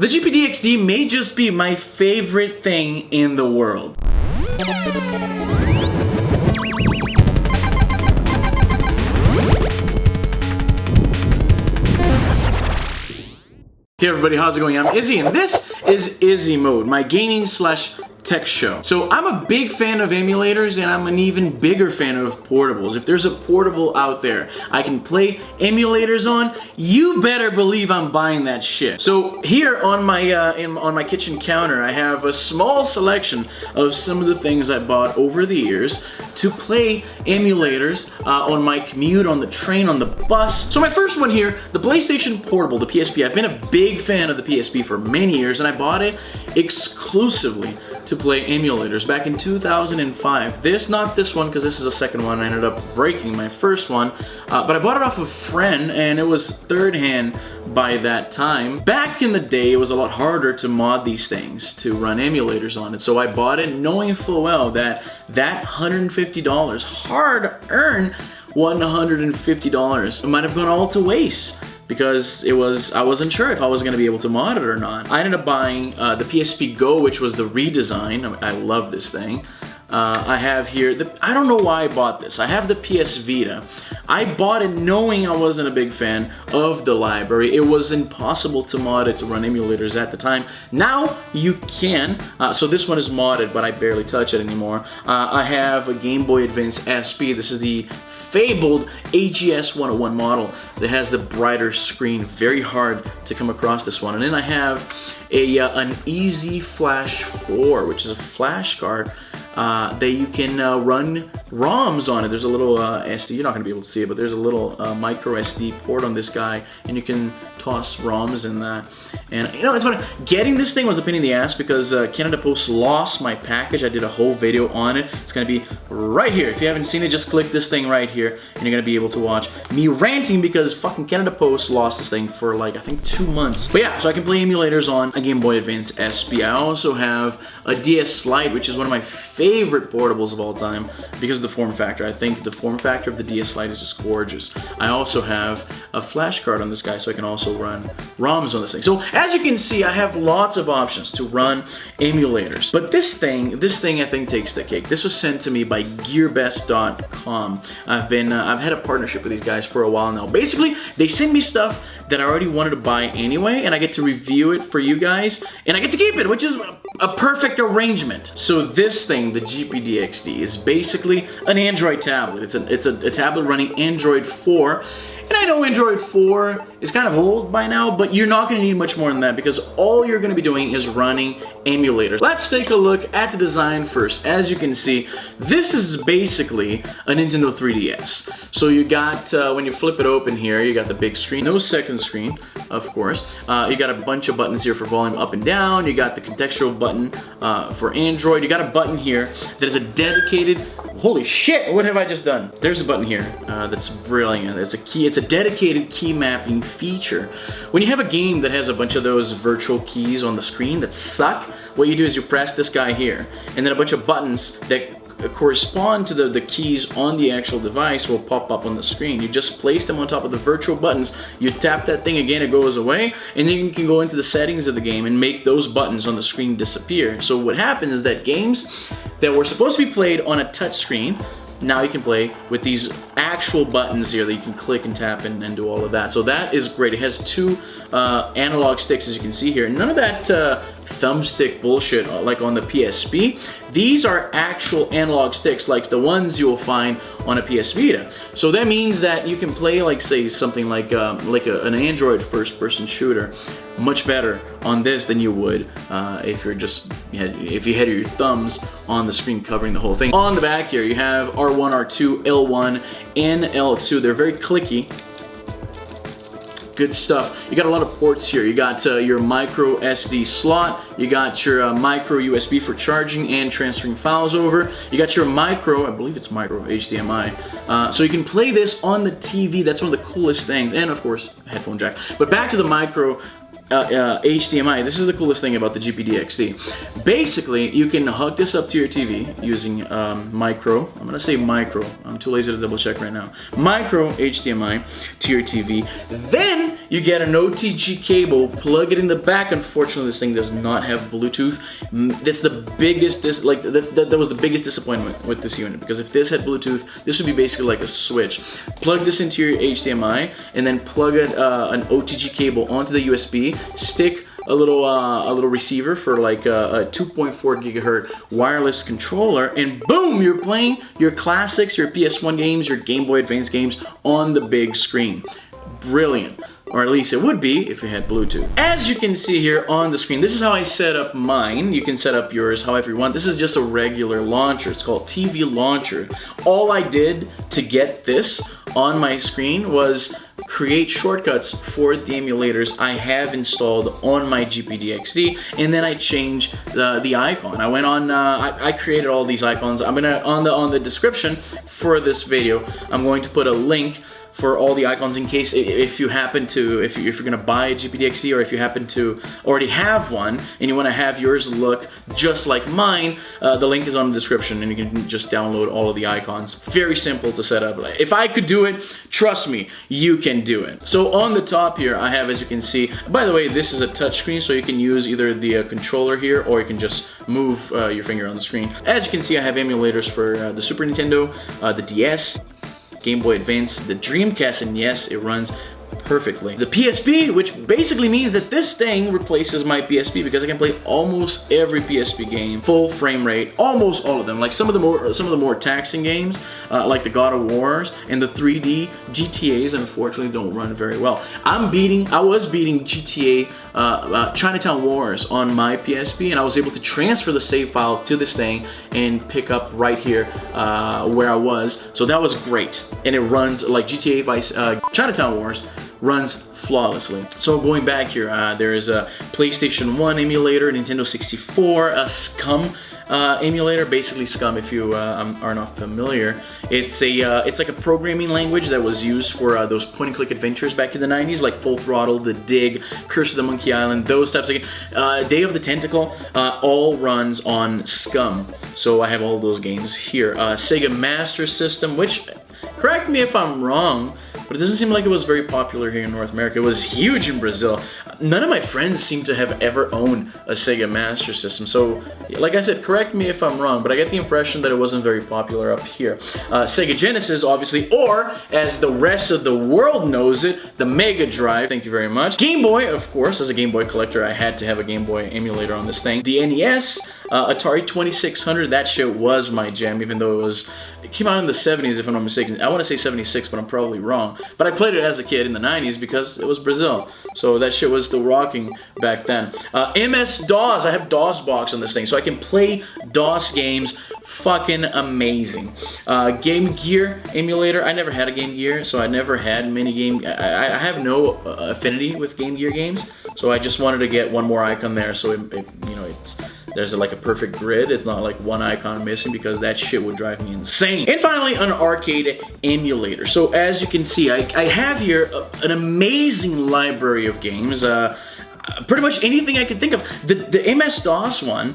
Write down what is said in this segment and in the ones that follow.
The GPD-XD may just be my favorite thing in the world. Hey everybody, how's it going? I'm Izzy, and this is Izzy Mode, my gaming slash tech show. So I'm a big fan of emulators, and I'm an even bigger fan of portables. If there's a portable out there I can play emulators on, you better believe I'm buying that shit. So here on my on my kitchen counter, I have a small selection of some of the things I bought over the years to play emulators on my commute, on the train, on the bus. So my first one here, the PlayStation Portable, the PSP. I've been a big fan of the PSP for many years, and I bought it exclusively to play emulators back in 2005. Not this one, because this is the second one. I ended up breaking my first one, but I bought it off a friend, and it was third hand by that time. Back in the day, it was a lot harder to mod these things, to run emulators on it, so I bought it knowing full well that $150, hard-earned $150, might have gone all to waste, because I wasn't sure if I was going to be able to mod it or not. I ended up buying the PSP Go, which was the redesign. I love this thing. I have here, I don't know why I bought this. I have the PS Vita. I bought it knowing I wasn't a big fan of the library. It was impossible to mod it to run emulators at the time. Now you can. So this one is modded, but I barely touch it anymore. I have a Game Boy Advance SP. This is the fabled AGS 101 model that has the brighter screen. Very hard to come across this one. And then I have an Easy Flash 4, which is a flash card that you can run ROMs on it. There's a little SD, you're not going to be able to see it, but there's a little micro SD port on this guy, and you can toss ROMs in that. And you know, it's funny, getting this thing was a pain in the ass because Canada Post lost my package. I did a whole video on it. It's going to be right here. If you haven't seen it, just click this thing right here, and you're going to be able to watch me ranting because fucking Canada Post lost this thing for like, I think 2 months. But yeah, so I can play emulators on a Game Boy Advance SP. I also have a DS Lite, which is one of my favorite portables of all time because of the form factor. I think the form factor of the DS Lite is just gorgeous. I also have a flash card on this guy, so I can also run ROMs on this thing. So as you can see, I have lots of options to run emulators. But this thing I think takes the cake. This was sent to me by GearBest.com. I've had a partnership with these guys for a while now. Basically, they send me stuff that I already wanted to buy anyway, and I get to review it for you guys, and I get to keep it, which is a perfect arrangement. So this thing, the GPD-XD, is basically an Android tablet. It's a tablet running Android 4. And I know Android 4 is kind of old by now, but you're not going to need much more than that because all you're going to be doing is running emulators. Let's take a look at the design first. As you can see, this is basically a Nintendo 3DS. So you got, when you flip it open here, you got the big screen, no second screen, of course. You got a bunch of buttons here for volume up and down. You got the contextual button for Android. You got a button here that is a dedicated, holy shit, what have I just done? There's a button here that's brilliant. It's a key. It's a dedicated key mapping feature. When you have a game that has a bunch of those virtual keys on the screen that suck, what you do is you press this guy here, and then a bunch of buttons that correspond to the keys on the actual device will pop up on the screen. You just place them on top of the virtual buttons, you tap that thing again, it goes away, and then you can go into the settings of the game and make those buttons on the screen disappear. So what happens is that games that were supposed to be played on a touch screen, now you can play with these actual buttons here that you can click and tap and do all of that. So that is great. It has two analog sticks, as you can see here. None of that thumbstick bullshit like on the PSP. These are actual analog sticks like the ones you will find on a PS Vita. So that means that you can play, like, say, something like an Android first-person shooter much better on this than you would if you had your thumbs on the screen covering the whole thing. On the back here, you have R1, R2, L1, and L2. They're very clicky. Good stuff. You got a lot of ports here. You got your micro SD slot. You got your micro USB for charging and transferring files over. You got your micro, I believe it's micro HDMI. So you can play this on the TV. That's one of the coolest things. And of course, headphone jack. But back to the micro HDMI. This is the coolest thing about the GPD-XD. Basically, you can hook this up to your TV using micro. I'm gonna say micro. I'm too lazy to double check right now. Micro HDMI to your TV. Then you get an OTG cable, plug it in the back. Unfortunately, this thing does not have Bluetooth. That's the biggest, that was the biggest disappointment with this unit, because if this had Bluetooth, this would be basically like a switch. Plug this into your HDMI and then plug an OTG cable onto the USB, stick a little receiver for like a 2.4 gigahertz wireless controller, and boom, you're playing your classics, your PS1 games, your Game Boy Advance games on the big screen. Brilliant. Or at least it would be if it had Bluetooth. As you can see here on the screen, this is how I set up mine. You can set up yours however you want. This is just a regular launcher. It's called TV Launcher. All I did to get this on my screen was create shortcuts for the emulators I have installed on my GPD-XD, and then I changed the icon. I went on, I created all these icons. I'm gonna, on the description for this video, I'm going to put a link for all the icons in case if you happen to, if you're gonna buy a GPD-XD, or if you happen to already have one and you wanna have yours look just like mine, the link is on the description and you can just download all of the icons. Very simple to set up. If I could do it, trust me, you can do it. So on the top here, I have, as you can see, by the way, this is a touchscreen, so you can use either the controller here, or you can just move your finger on the screen. As you can see, I have emulators for the Super Nintendo, the DS, Game Boy Advance, the Dreamcast, and yes, it runs perfectly. The PSP, which basically means that this thing replaces my PSP, because I can play almost every PSP game, full frame rate, almost all of them. Like some of the more taxing games, like the God of Wars and the 3D GTAs, unfortunately don't run very well. I was beating GTA Chinatown Wars on my PSP, and I was able to transfer the save file to this thing and pick up right here where I was. So that was great, and it runs like GTA Vice Chinatown Wars runs flawlessly. So going back here, there is a PlayStation 1 emulator, Nintendo 64, a SCUM emulator. Basically, SCUM, if you are not familiar, it's like a programming language that was used for those point-and-click adventures back in the 90s, like Full Throttle, The Dig, Curse of the Monkey Island, those types of games. Day of the Tentacle, all runs on SCUM. So I have all those games here. Sega Master System, which, correct me if I'm wrong, but it doesn't seem like it was very popular here in North America. It was huge in Brazil. None of my friends seem to have ever owned a Sega Master System. So, like I said, correct me if I'm wrong, but I get the impression that it wasn't very popular up here. Sega Genesis, obviously, or as the rest of the world knows it, the Mega Drive. Thank you very much. Game Boy, of course, as a Game Boy collector, I had to have a Game Boy emulator on this thing. The NES, Atari 2600, that shit was my jam, even though it came out in the 70s, if I'm not mistaken. I want to say 76, but I'm probably wrong. But I played it as a kid in the 90s because it was Brazil. So that shit was still rocking back then. MS-DOS, I have DOSBox on this thing, so I can play DOS games. Fucking amazing. Game Gear emulator, I never had a Game Gear, so I never had many game. I have no affinity with Game Gear games, so I just wanted to get one more icon there, so there's like a perfect grid. It's not like one icon missing, because that shit would drive me insane. And finally, an arcade emulator. So as you can see, I have here an amazing library of games. Pretty much anything I could think of. The MS-DOS one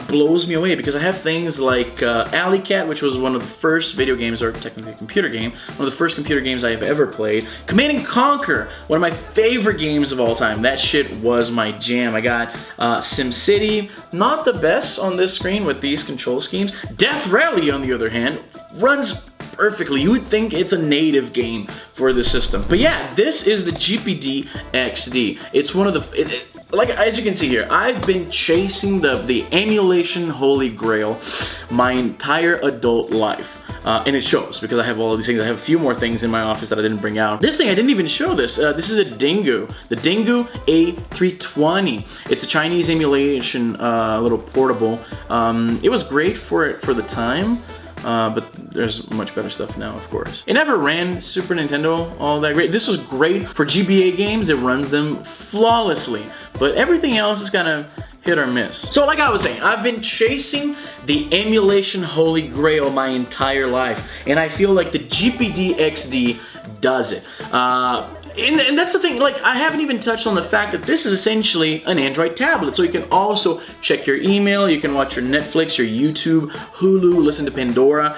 blows me away, because I have things like Alley Cat, which was one of the first video games, or technically a computer game, one of the first computer games I have ever played. Command & Conquer, one of my favorite games of all time. That shit was my jam. I got SimCity, not the best on this screen with these control schemes. Death Rally, on the other hand, runs perfectly. You would think it's a native game for the system. But yeah, this is the GPD-XD. It's one of the, like, as you can see here, I've been chasing the emulation holy grail my entire adult life. And it shows, because I have all of these things. I have a few more things in my office that I didn't bring out. This thing, I didn't even show this. This is a Dingo. The Dingo A320. It's a Chinese emulation little portable. It was great for the time. But there's much better stuff now, of course. It never ran Super Nintendo all that great. This was great for GBA games. It runs them flawlessly. But everything else is kind of hit or miss. So like I was saying, I've been chasing the emulation holy grail my entire life. And I feel like the GPD-XD does it. And that's the thing, like, I haven't even touched on the fact that this is essentially an Android tablet. So you can also check your email, you can watch your Netflix, your YouTube, Hulu, listen to Pandora.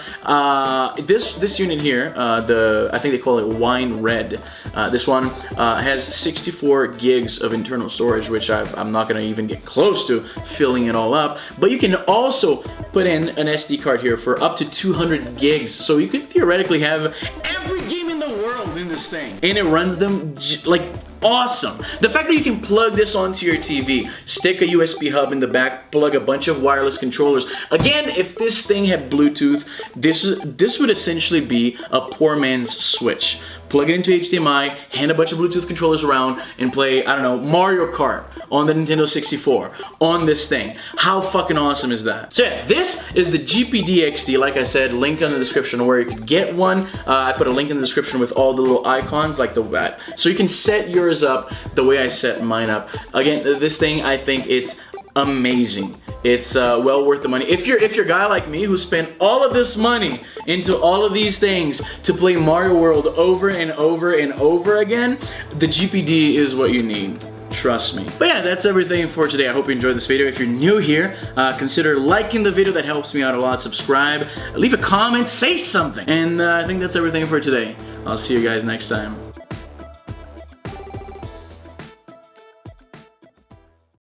This unit here, I think they call it Wine Red. This one has 64 gigs of internal storage, which I'm not gonna even get close to filling it all up. But you can also put in an SD card here for up to 200 gigs. So you could theoretically have every game in the world in this thing. And it runs them like awesome. The fact that you can plug this onto your TV, stick a USB hub in the back, plug a bunch of wireless controllers. Again, if this thing had Bluetooth, this would essentially be a poor man's Switch. Plug it into HDMI, hand a bunch of Bluetooth controllers around, and play, I don't know, Mario Kart on the Nintendo 64 on this thing. How fucking awesome is that? So yeah, this is the GPD XD. Like I said, link in the description where you can get one. I put a link in the description with all the little icons like that. So you can set yours up the way I set mine up. Again, this thing, I think it's amazing. It's well worth the money. If you're a guy like me who spent all of this money into all of these things to play Mario World over and over and over again, the GPD is what you need. Trust me. But yeah, that's everything for today. I hope you enjoyed this video. If you're new here, consider liking the video. That helps me out a lot. Subscribe, leave a comment, say something. And I think that's everything for today. I'll see you guys next time.